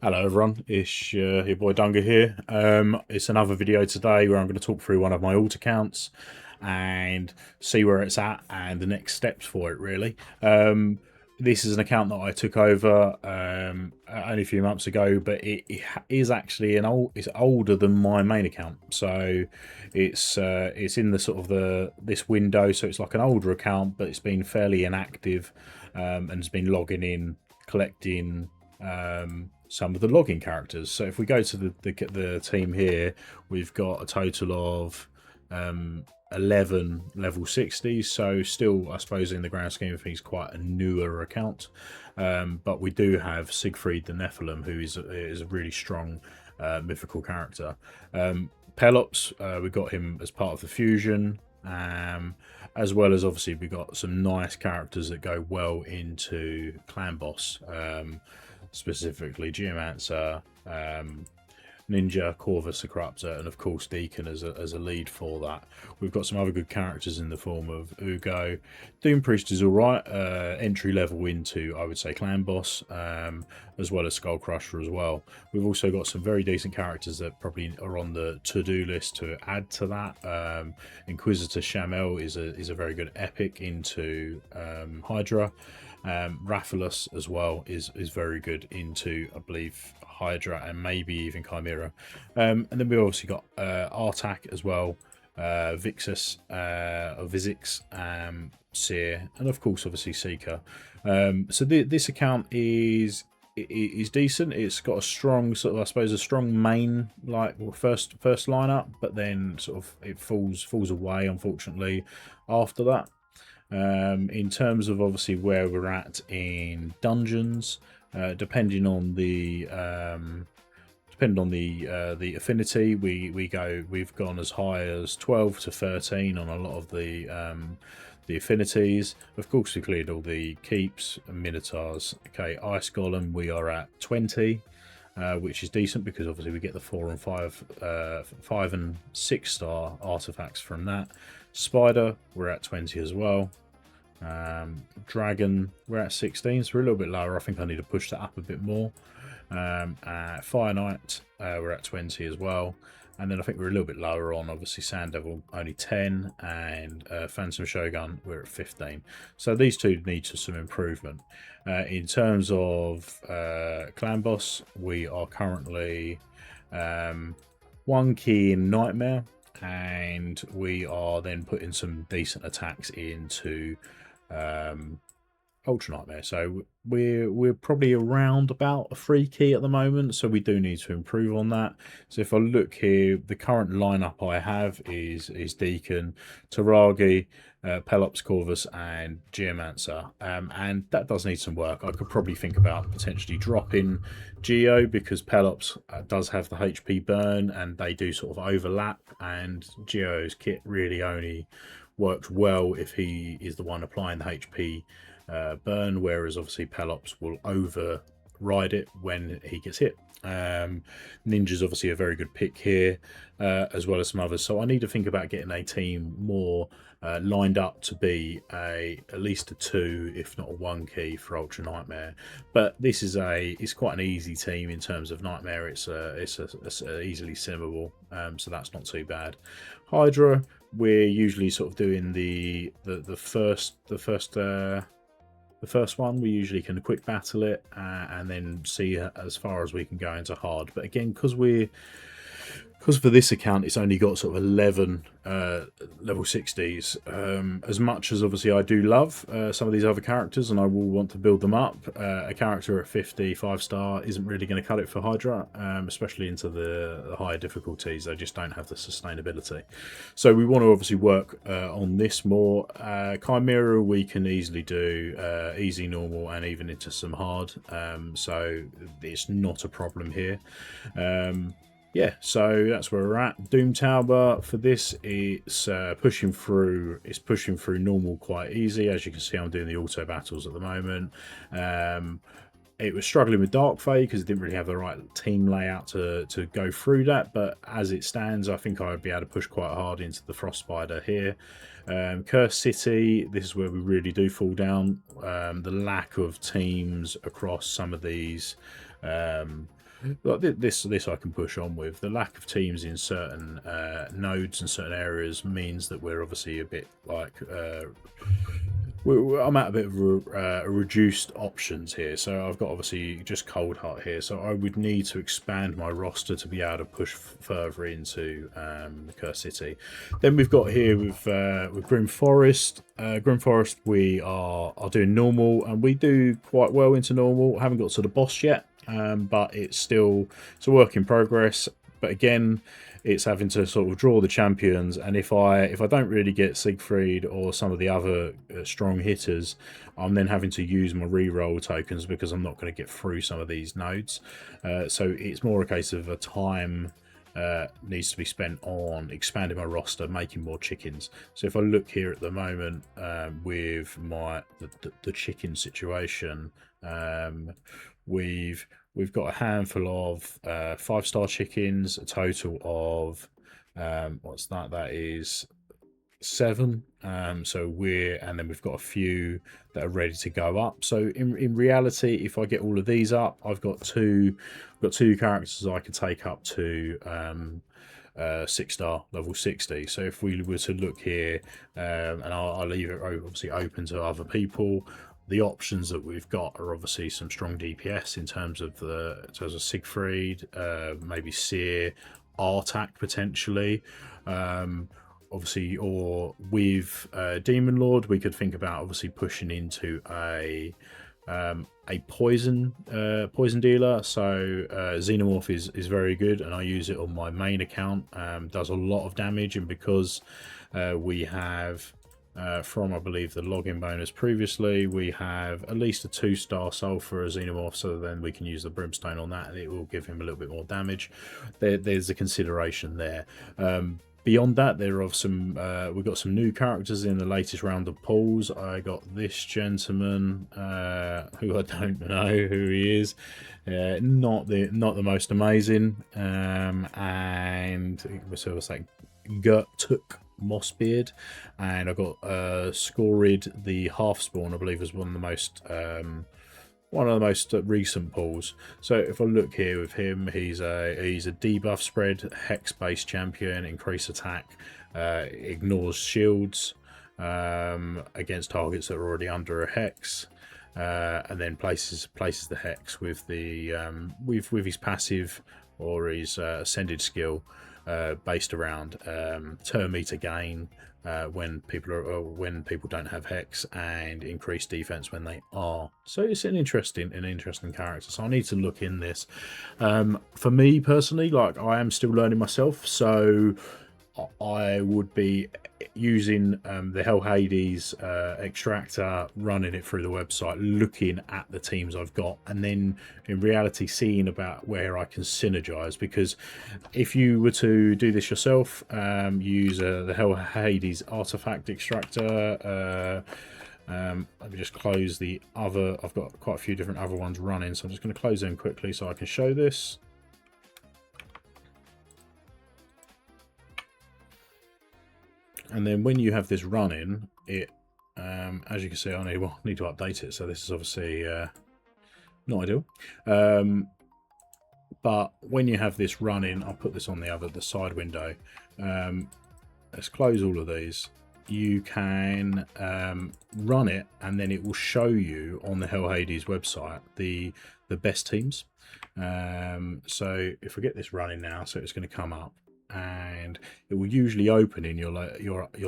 Hello everyone, it's your boy Dunga here. It's another video today where I'm going to talk through one of my alt accounts and see where it's at and the next steps for it really. This is an account that I took over only a few months ago, but it is actually it's older than my main account. So it's in the sort of this window, so it's like an older account, but it's been fairly inactive and has been logging in, collecting some of the logging characters. So if we go to the team here, we've got a total of 11 level 60s. So still, I suppose, in the grand scheme of things, quite a newer account. But we do have Siegfried the Nephilim, who is a really strong mythical character. Pelops, we got him as part of the fusion. As well as obviously we got some nice characters that go well into Clan Boss, specifically Geomancer, Ninja, Corvus the Corruptor, and of course Deacon as a lead for that. We've got some other good characters in the form of Ugo. Doom Priest is alright, entry level into, I would say, Clan Boss, as well as Skull Crusher as well. We've also got some very decent characters that probably are on the to-do list to add to that. Inquisitor Shamel is a very good epic into Hydra. Rathalos as well is very good into, I believe, Hydra and maybe even Chimera. And then we've obviously got Artak as well, Vixus, or Vizix, Seer, and of course obviously Seeker. So this account is decent. It's got a strong sort of, I suppose, a strong main first lineup, but then sort of it falls away unfortunately after that. In terms of obviously where we're at in dungeons, depending on the affinity, we've gone as high as 12 to 13 on a lot of the affinities. Of course, we cleared all the keeps and minotaurs. Okay, Ice Golem, we are at 20. Which is decent because obviously we get the 4 and 5 and 6 star artifacts from that. Spider, we're at 20 as well. Dragon, we're at 16, so we're a little bit lower. I think I need to push that up a bit more. Fire Knight, we're at 20 as well. And then I think we're a little bit lower on, obviously, Sand Devil, only 10, and Phantom Shogun, we're at 15. So these two need some improvement. In terms of Clan Boss, we are currently 1 key in Nightmare, and we are then putting some decent attacks into Ultra Nightmare. So we're probably around about a 3 key at the moment, so we do need to improve on that. So if I look here, the current lineup I have is Deacon, Taragi, Pelops, Corvus, and Geomancer, and that does need some work. I could probably think about potentially dropping Geo because Pelops does have the HP burn, and they do sort of overlap, and Geo's kit really only works well if he is the one applying the HP burn, whereas obviously Pelops will override it when he gets hit. Ninja's obviously a very good pick here, as well as some others. So I need to think about getting a team more lined up to be at least a 2, if not a 1 key for Ultra Nightmare. But this is it's quite an easy team in terms of Nightmare. It's easily simmable, so that's not too bad. Hydra, we're usually sort of doing the first one. We usually can quick battle it and then see as far as we can go into hard. But again, because for this account it's only got sort of 11 level 60s, as much as obviously I do love some of these other characters and I will want to build them up, a character at 50 5-star isn't really going to cut it for Hydra, especially into the higher difficulties. They just don't have the sustainability, so we want to obviously work on this more. Chimera we can easily do easy, normal, and even into some hard, so it's not a problem here. Yeah, so that's where we're at. Doom Tower for this, it's pushing through. It's pushing through normal quite easy. As you can see, I'm doing the auto battles at the moment. It was struggling with Dark Fey because it didn't really have the right team layout to go through that. But as it stands, I think I would be able to push quite hard into the Frost Spider here. Cursed City, this is where we really do fall down. The lack of teams across some of these like this I can push on with. The lack of teams in certain nodes and certain areas means that we're obviously a bit like I'm at a bit of reduced options here. So I've got obviously just Cold Heart here, so I would need to expand my roster to be able to push further into the Cursed City. Then we've got here with Grim Forest. Grim Forest, we are doing normal, and we do quite well into normal. Haven't got to the boss yet, but it's a work in progress. But again, it's having to sort of draw the champions, and if I don't really get Siegfried or some of the other strong hitters, I'm then having to use my reroll tokens because I'm not going to get through some of these nodes. So it's more a case of a time needs to be spent on expanding my roster, making more chickens. So if I look here at the moment with the chicken situation, we've got a handful of 5-star chickens, a total of what's that? That is 7. And then we've got a few that are ready to go up. So in reality, if I get all of these up, I've got two characters I can take up to 6-star level 60. So if we were to look here, and I'll leave it obviously open to other people, the options that we've got are obviously some strong DPS in terms of Siegfried, maybe Seer, Artak potentially, obviously, or with Demon Lord, we could think about obviously pushing into a poison dealer. So Xenomorph is very good, and I use it on my main account. Does a lot of damage, and because we have from I believe the login bonus previously, we have at least a 2-star soul for a Xenomorph, so then we can use the Brimstone on that and it will give him a little bit more damage. There's a consideration there. Beyond that, there are some we've got some new characters in the latest round of pulls. I got this gentleman who I don't know who he is, not the most amazing, and so it's like Gertuk Mossbeard, and I got Scorid the Half-Spawn, I believe was one of the most recent pulls. So if I look here with him, he's a debuff spread, hex based champion, increase attack, ignores shields against targets that are already under a hex, and then places the hex with the with his passive or his ascended skill, based around turn meter gain when people don't have hex, and increased defense when they are. So it's an interesting character. So I need to look in this. For me personally, like, I am still learning myself, so I would be using the Hell Hades extractor, running it through the website, looking at the teams I've got, and then in reality seeing about where I can synergize. Because if you were to do this yourself, use the Hell Hades artifact extractor. Let me just close the other. I've got quite a few different other ones running, so I'm just going to close them quickly so I can show this. And then when you have this running, it, as you can see, I need to update it. So this is obviously not ideal. But when you have this running, I'll put this on the side window. Let's close all of these. You can run it, and then it will show you on the Hell Hades website the best teams. So if we get this running now, so it's going to come up, and it will usually open in your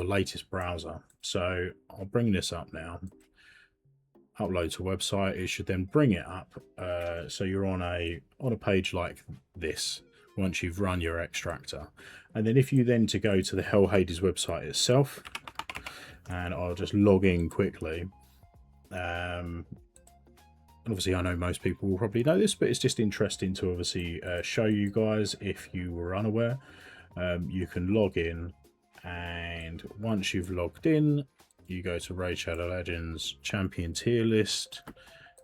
latest browser. So I'll bring this up now, upload to website. It should then bring it up, so you're on a page like this once you've run your extractor. And then if you then to go to the Hell Hades website itself, and I'll just log in quickly. Obviously I know most people will probably know this, but it's just interesting to obviously show you guys if you were unaware. You can log in, and once you've logged in, you go to Raid Shadow Legends champion tier list,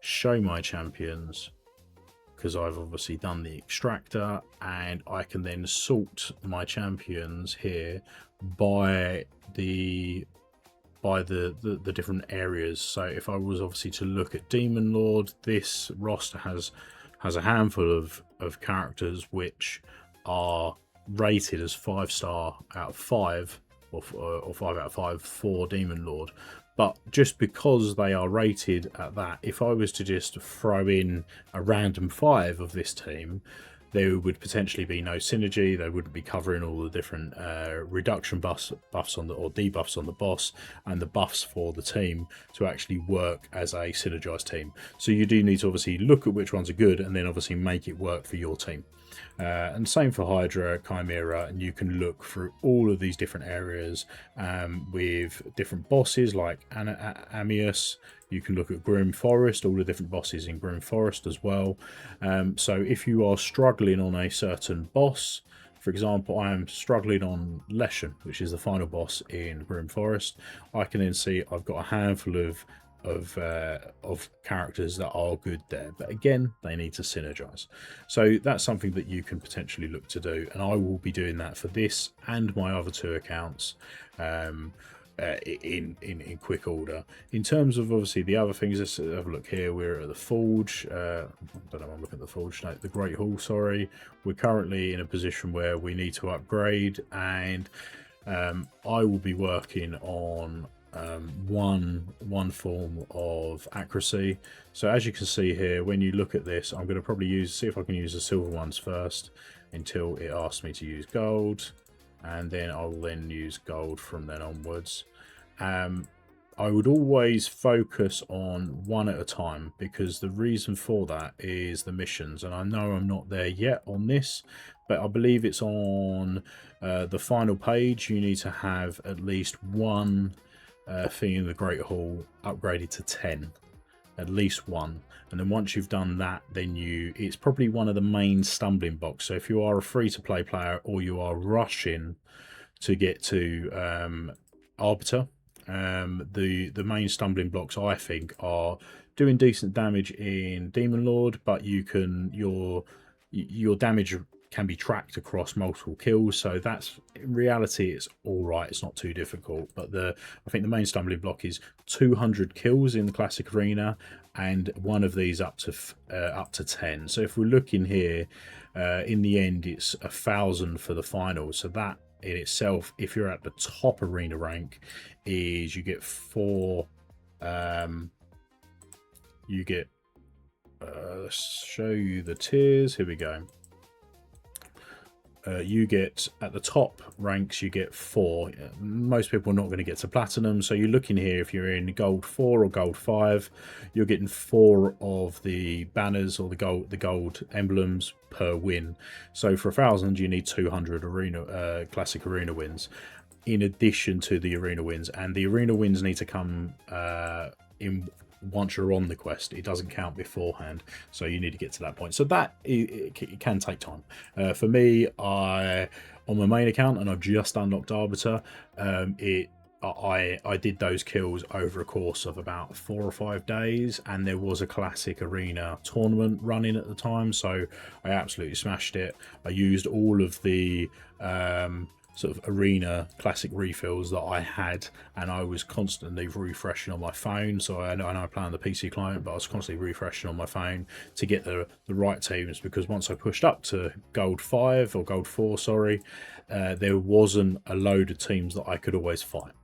show my champions, because I've obviously done the extractor, and I can then sort my champions here by the different areas. So if I was obviously to look at Demon Lord, this roster has a handful of of characters which are rated as 5-star out of 5, or 5 out of 5 for Demon Lord. But just because they are rated at that, if I was to just throw in a random 5 of this team, there would potentially be no synergy. They wouldn't be covering all the different reduction buffs on the, or debuffs on the boss, and the buffs for the team to actually work as a synergized team. So you do need to obviously look at which ones are good, and then obviously make it work for your team. And same for Hydra, Chimera, and you can look through all of these different areas with different bosses like Amius. You can look at Grim Forest, all the different bosses in Grim Forest as well. So if you are struggling on a certain boss, for example, I am struggling on Leshen, which is the final boss in Grim Forest, I can then see I've got a handful of characters that are good there, but again, they need to synergize. So that's something that you can potentially look to do, and I will be doing that for this and my other 2 accounts in quick order. In terms of obviously the other things, let's have a look here. We're at the Forge. I don't know why I'm looking at the Forge. No, the Great Hall, sorry. We're currently in a position where we need to upgrade, and I will be working on one form of accuracy. So as you can see here, when you look at this, I'm going to probably see if I can use the silver ones first until it asks me to use gold, and then I will then use gold from then onwards. I would always focus on one at a time, because the reason for that is the missions, and I know I'm not there yet on this, but I believe it's on the final page. You need to have at least one thing in the Great Hall upgraded to 10, at least one. And then once you've done that, then it's probably one of the main stumbling blocks. So if you are a free-to-play player, or you are rushing to get to Arbiter, the main stumbling blocks, I think, are doing decent damage in Demon Lord, but your damage can be tracked across multiple kills, so that's, in reality, it's all right. It's not too difficult, but I think the main stumbling block is 200 kills in the classic arena, and one of these up to 10. So if we're looking here, in the end, it's 1,000 for the final. So that in itself, if you're at the top arena rank, is you get 4. You get. Let's show you the tiers. Here we go. You get, at the top ranks, you get 4. Most people are not going to get to platinum, so you're looking here, if you're in gold 4 or gold 5, you're getting 4 of the banners or the gold emblems per win. So for 1,000, you need 200 arena classic arena wins, in addition to the arena wins, and the arena wins need to come in once you're on the quest. It doesn't count beforehand, so you need to get to that point. So that it can take time. For me, on my main account, and I've just unlocked Arbiter, I did those kills over a course of about 4 or 5 days, and there was a classic arena tournament running at the time, so I absolutely smashed it. I used all of the sort of arena classic refills that I had, and I was constantly refreshing on my phone. So I know I play on the PC client, but I was constantly refreshing on my phone to get the right teams, because once I pushed up to gold 5 or gold 4, sorry, there wasn't a load of teams that I could always fight.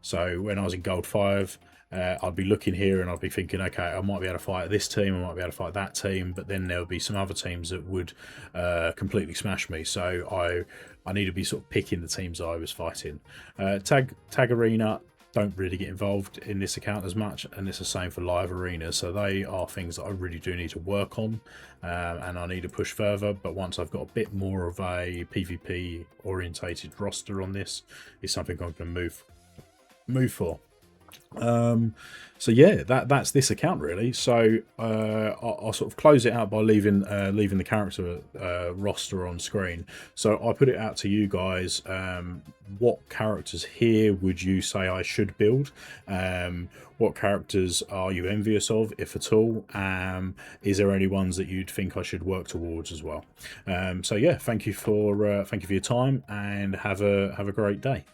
So when I was in gold 5, I'd be looking here and I'd be thinking, okay, I might be able to fight this team, I might be able to fight that team, but then there'll be some other teams that would completely smash me. So I need to be sort of picking the teams I was fighting. Tag Arena don't really get involved in this account as much, and it's the same for Live Arena. So they are things that I really do need to work on, and I need to push further. But once I've got a bit more of a PvP orientated roster on this, it's something I'm going to move for. So yeah, that's this account really. So I'll sort of close it out by leaving the character roster on screen. So I put it out to you guys. What characters here would you say I should build? What characters are you envious of, if at all? Is there any ones that you'd think I should work towards as well? So yeah, thank you for your time, and have a great day.